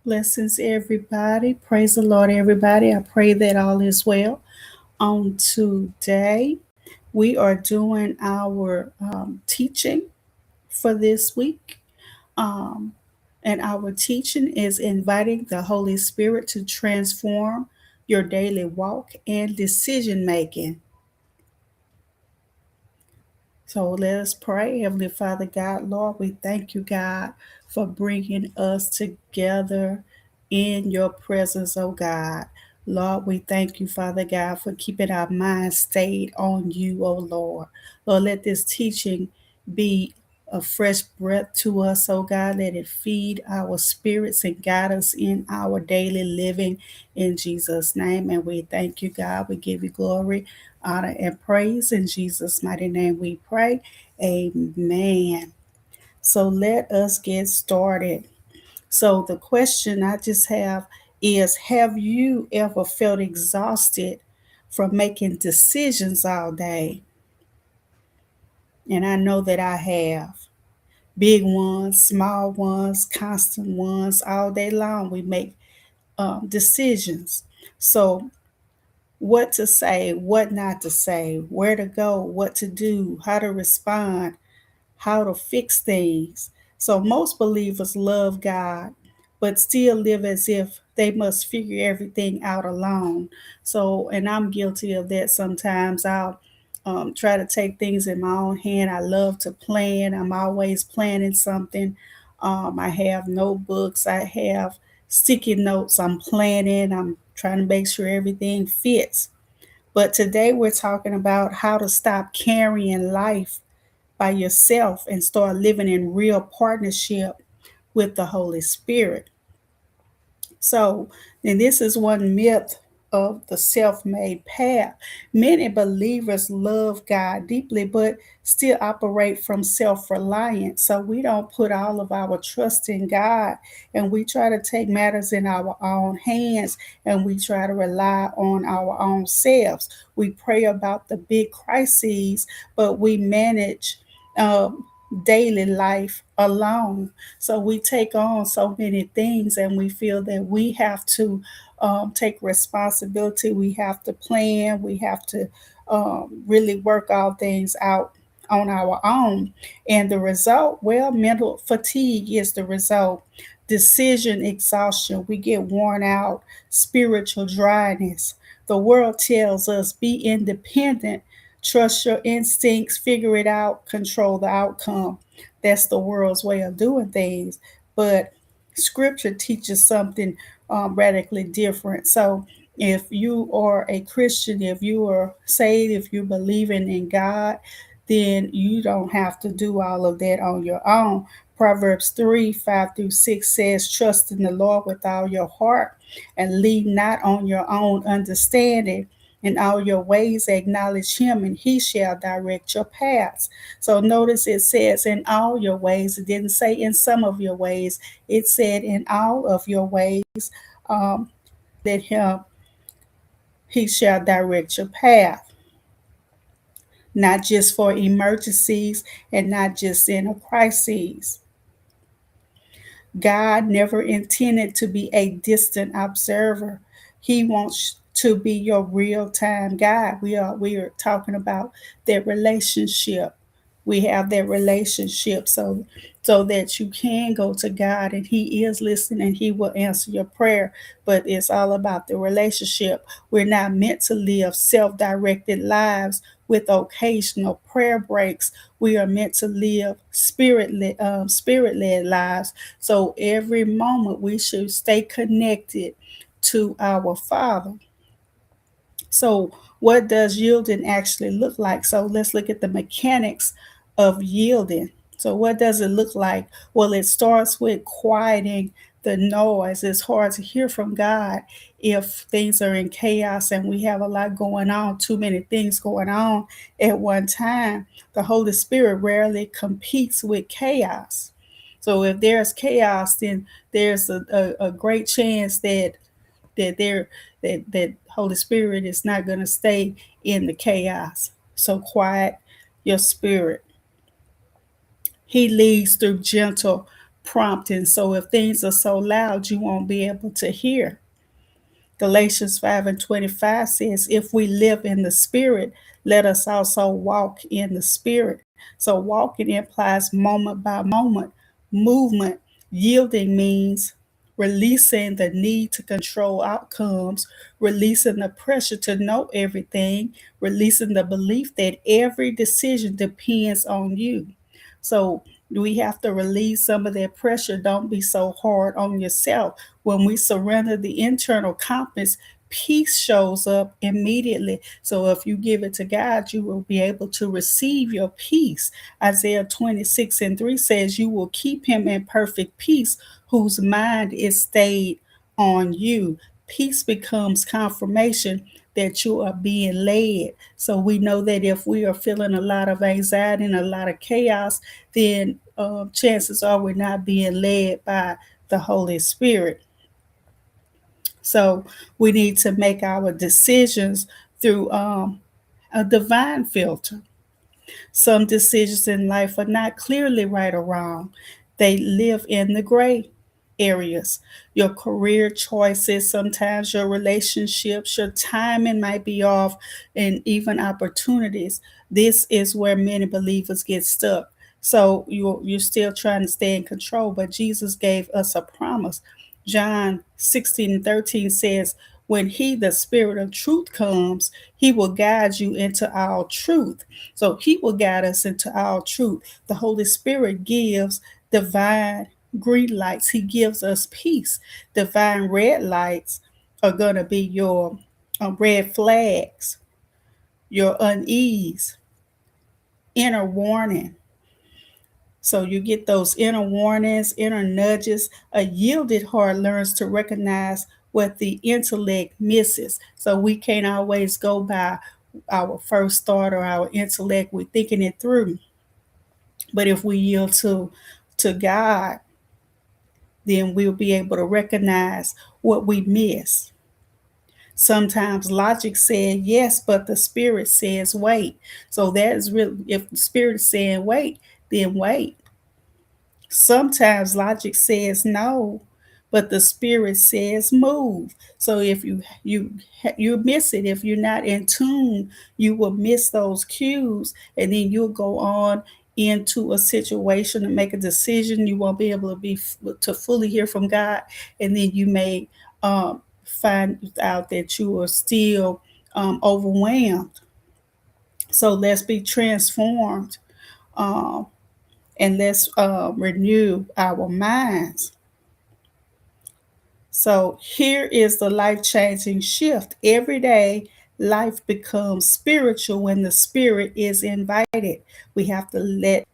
Blessings, everybody. Praise the Lord, everybody. I pray that all is well. On today, we are doing our teaching for this week. Um, and our teaching is inviting the Holy Spirit to transform your daily walk and decision making. So let us pray. Heavenly Father God, Lord, we thank you, God, for bringing us together in your presence, oh God. Lord, we thank you, Father God, for keeping our minds stayed on you, oh Lord. Lord, let this teaching be a fresh breath to us, oh God. Let it feed our spirits and guide us in our daily living in Jesus' name. And we thank you, God. We give you glory, honor, and praise. In Jesus' mighty name we pray. Amen. So let us get started. So the question I just have you ever felt exhausted from making decisions all day? And I know that I have. Big ones, small ones, constant ones, all day long we make decisions. So what to say, what not to say, where to go, what to do, how to respond, how to fix things. So most believers love God, but still live as if they must figure everything out alone. So, and I'm guilty of that sometimes. I'll try to take things in my own hand. I love to plan. I'm always planning something. I have notebooks. I have sticky notes. I'm planning. I'm trying to make sure everything fits. But today we're talking about how to stop carrying life by yourself and start living in real partnership with the Holy Spirit. So, and this is one myth of the self made path. Many believers love God deeply, but still operate from self reliance. So, we don't put all of our trust in God and we try to take matters in our own hands and we try to rely on our own selves. We pray about the big crises, but we manage. Um, Daily life alone. So we take on so many things and we feel that we have to take responsibility. We have to plan. We have to really work all things out on our own. And the result, well, mental fatigue is the result. Decision exhaustion. We get worn out. Spiritual dryness. The world tells us be independent, trust your instincts, figure it out, control the outcome. That's the world's way of doing things. But scripture teaches something radically different. So if you are a Christian, if you are saved, if you're believing in God, then you don't have to do all of that on your own. Proverbs 3 5 through 6 says, trust in the Lord with all your heart and lean not on your own understanding. In all your ways acknowledge him, and he shall direct your paths. So notice it says in all your ways. It didn't say in some of your ways. It said in all of your ways. Um, let him, he shall direct your path. Not just for emergencies and not just in a crisis. God never intended to be a distant observer. He wants to be your real-time God. We are talking about that relationship. We have that relationship so that you can go to God and he is listening and he will answer your prayer. But it's all about the relationship. We're not meant to live self-directed lives with occasional prayer breaks. We are meant to live spirit-led lives. So every moment we should stay connected to our Father. So, what does yielding actually look like? So, let's look at the mechanics of yielding. So, what does it look like? Well, it starts with quieting the noise. It's hard to hear from God if things are in chaos and we have a lot going on, too many things going on at one time. The Holy Spirit rarely competes with chaos. So, if there's chaos, then there's a great chance that there that Holy Spirit is not going to stay in the chaos. So quiet your spirit. He leads through gentle prompting. So if things are so loud, you won't be able to hear. Galatians 5 and 25 says, if we live in the Spirit, let us also walk in the Spirit. So walking implies moment by moment movement. Yielding means releasing the need to control outcomes, releasing the pressure to know everything, releasing the belief that every decision depends on you. So we have to release some of that pressure. Don't be so hard on yourself. When we surrender the internal compass, peace shows up immediately. So if you give it to God, you will be able to receive your peace. Isaiah 26 and 3 says, you will keep him in perfect peace, whose mind is stayed on you. Peace becomes confirmation that you are being led. So we know that if we are feeling a lot of anxiety and a lot of chaos, then chances are we're not being led by the Holy Spirit. So we need to make our decisions through a divine filter. Some decisions in life are not clearly right or wrong, they live in the gray areas. Your career choices, sometimes your relationships, your timing might be off, and even opportunities. This is where many believers get stuck. So you're still trying to stay in control, but Jesus gave us a promise. John 16 and 13 says, when he, the Spirit of truth, comes, he will guide you into all truth. So he will guide us into all truth. The Holy Spirit gives divine green lights. He gives us peace. Divine red lights are going to be your red flags, your unease, inner warning. So you get those inner warnings, inner nudges. A yielded heart learns to recognize what the intellect misses. So we can't always go by our first thought or our intellect. We're thinking it through. But if we yield to God, then we'll be able to recognize what we miss. Sometimes logic said yes, but the spirit says wait. So that is really, if the spirit is saying wait, then wait. Sometimes logic says no, but the spirit says move. So if you miss it, if you're not in tune, you will miss those cues, and then you'll go on into a situation and make a decision. You won't be able to fully hear from God, and then you may find out that you are still overwhelmed. So let's be transformed. Um, and let's renew our minds. So here is the life changing shift. Every day, life becomes spiritual when the spirit is invited. We have to let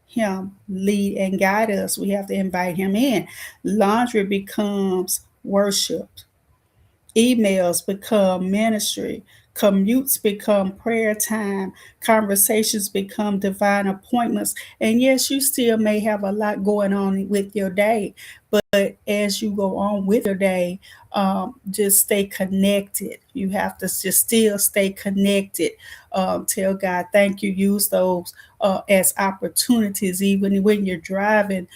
him lead and guide us. We have to invite him in. Laundry becomes worship. Emails become ministry. Commutes become prayer time. Conversations become divine appointments. And yes, you still may have a lot going on with your day, but as you go on with your day, just stay connected. You have to just still stay connected. Tell God, thank you. Use those as opportunities, even when you're driving.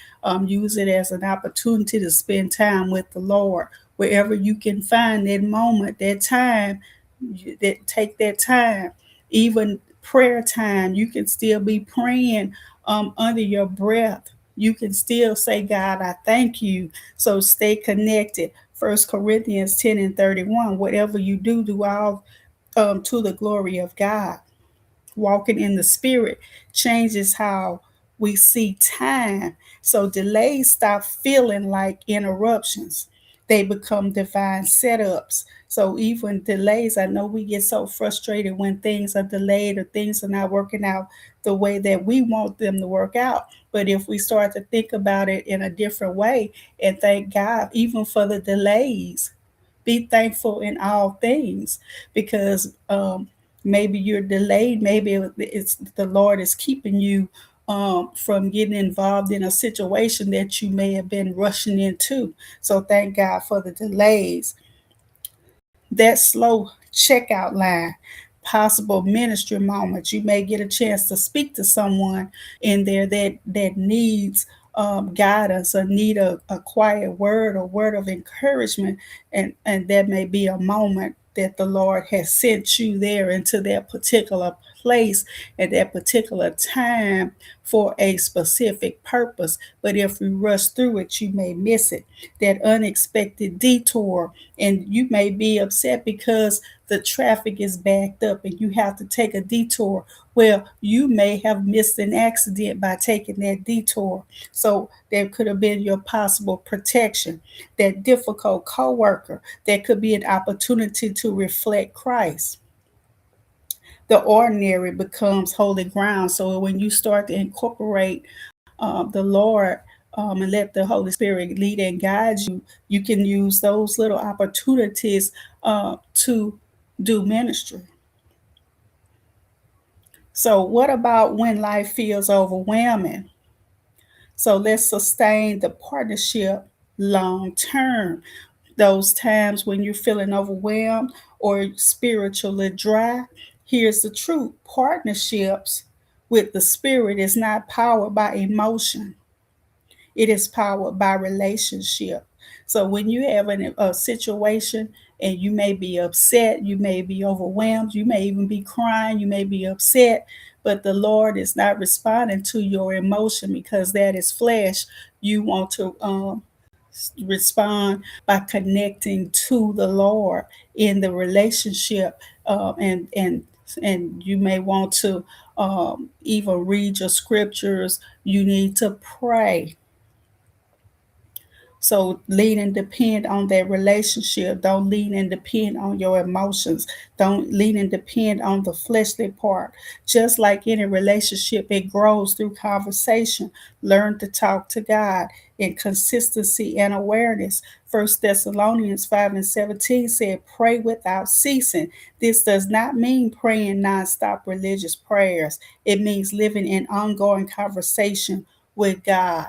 Use it as an opportunity to spend time with the Lord. Wherever you can find that moment, that time, that take that time. Even prayer time, you can still be praying under your breath. You can still say, God, I thank you. So stay connected. 1 Corinthians 10 and 31, whatever you do, do all to the glory of God. Walking in the spirit changes how we see time. So delays stop feeling like interruptions. They become divine setups. So even delays, I know we get so frustrated when things are delayed or things are not working out the way that we want them to work out. But if we start to think about it in a different way and thank God even for the delays, be thankful in all things, because maybe you're delayed. Maybe it's the Lord is keeping you from getting involved in a situation that you may have been rushing into. So thank God for the delays. That slow checkout line, possible ministry moments. You may get a chance to speak to someone in there that needs guidance or need a quiet word or word of encouragement, and there may be a moment that the Lord has sent you there into that particular place at that particular time for a specific purpose. But if we rush through it, you may miss it. That unexpected detour, and you may be upset because the traffic is backed up and you have to take a detour. Well, you may have missed an accident by taking that detour. So that could have been your possible protection. That difficult coworker, that could be an opportunity to reflect Christ. The ordinary becomes holy ground. So when you start to incorporate the Lord, and let the Holy Spirit lead and guide you, you can use those little opportunities to do ministry. So, what about when life feels overwhelming? So, let's sustain the partnership long term. Those times when you're feeling overwhelmed or spiritually dry, here's the truth: partnerships with the Spirit is not powered by emotion, it is powered by relationship. So when you have a situation and you may be upset, you may be overwhelmed, you may even be crying, you may be upset, but the Lord is not responding to your emotion because that is flesh. You want to respond by connecting to the Lord in the relationship, and you may want to even read your scriptures. You need to pray. So lean and depend on that relationship. Don't lean and depend on your emotions. Don't lean and depend on the fleshly part. Just like any relationship, it grows through conversation. Learn to talk to God in consistency and awareness. First Thessalonians 5 and 17 said, pray without ceasing. This does not mean praying nonstop religious prayers. It means living in ongoing conversation with God.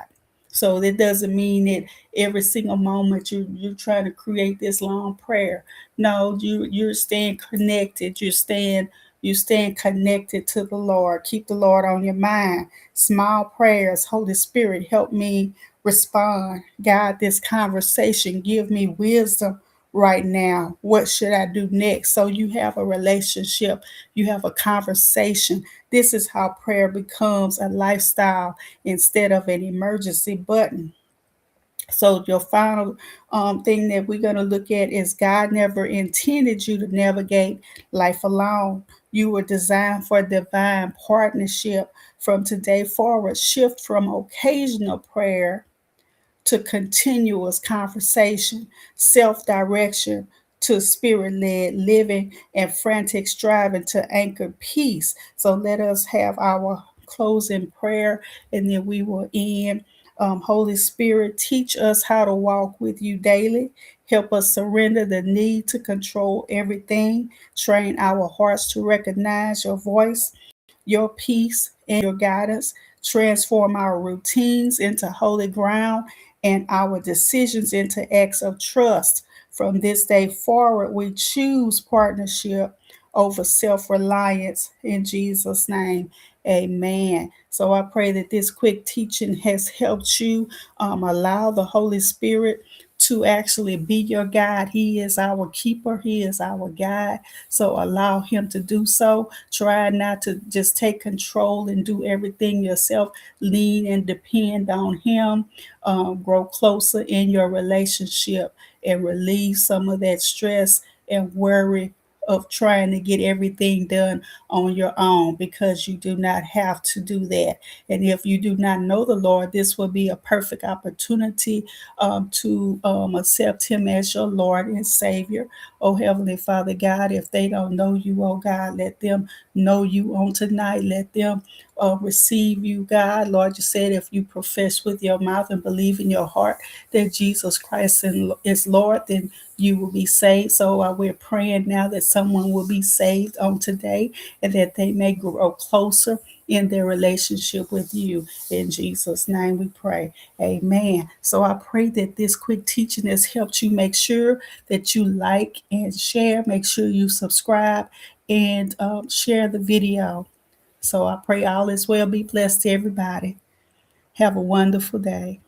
So that doesn't mean that every single moment you're trying to create this long prayer. No, you're staying connected. You staying connected to the Lord. Keep the Lord on your mind. Small prayers. Holy Spirit, help me respond. God, this conversation, give me wisdom right now. What should I do next? So you have a relationship, you have a conversation. This is how prayer becomes a lifestyle instead of an emergency button. So your final thing that we're going to look at is God never intended you to navigate life alone. You were designed for divine partnership. From today forward, shift from occasional prayer to continuous conversation, self direction to spirit led living, and frantic striving to anchor peace. So let us have our closing prayer and then we will end. Holy Spirit, teach us how to walk with you daily. Help us surrender the need to control everything. Train our hearts to recognize your voice, your peace, and your guidance. Transform our routines into holy ground and our decisions into acts of trust. From this day forward, we choose partnership over self reliance in Jesus' name. Amen. So I pray that this quick teaching has helped you allow the Holy Spirit to actually be your guide. He is our keeper, He is our guide. So allow Him to do so. Try not to just take control and do everything yourself. Lean and depend on Him. Grow closer in your relationship and relieve some of that stress and worry of trying to get everything done on your own, because you do not have to do that. And if you do not know the Lord, this will be a perfect opportunity to accept Him as your Lord and Savior. Oh, Heavenly Father God, if they don't know you, oh God, let them know you on tonight. Let them receive you, God. Lord, you said if you profess with your mouth and believe in your heart that Jesus Christ is Lord, then you will be saved. So we're praying now that someone will be saved on today and that they may grow closer in their relationship with you. In Jesus' name we pray. Amen. So I pray that this quick teaching has helped you. Make sure that you like and share. Make sure you subscribe and share the video. So I pray all is well. Be blessed to everybody. Have a wonderful day.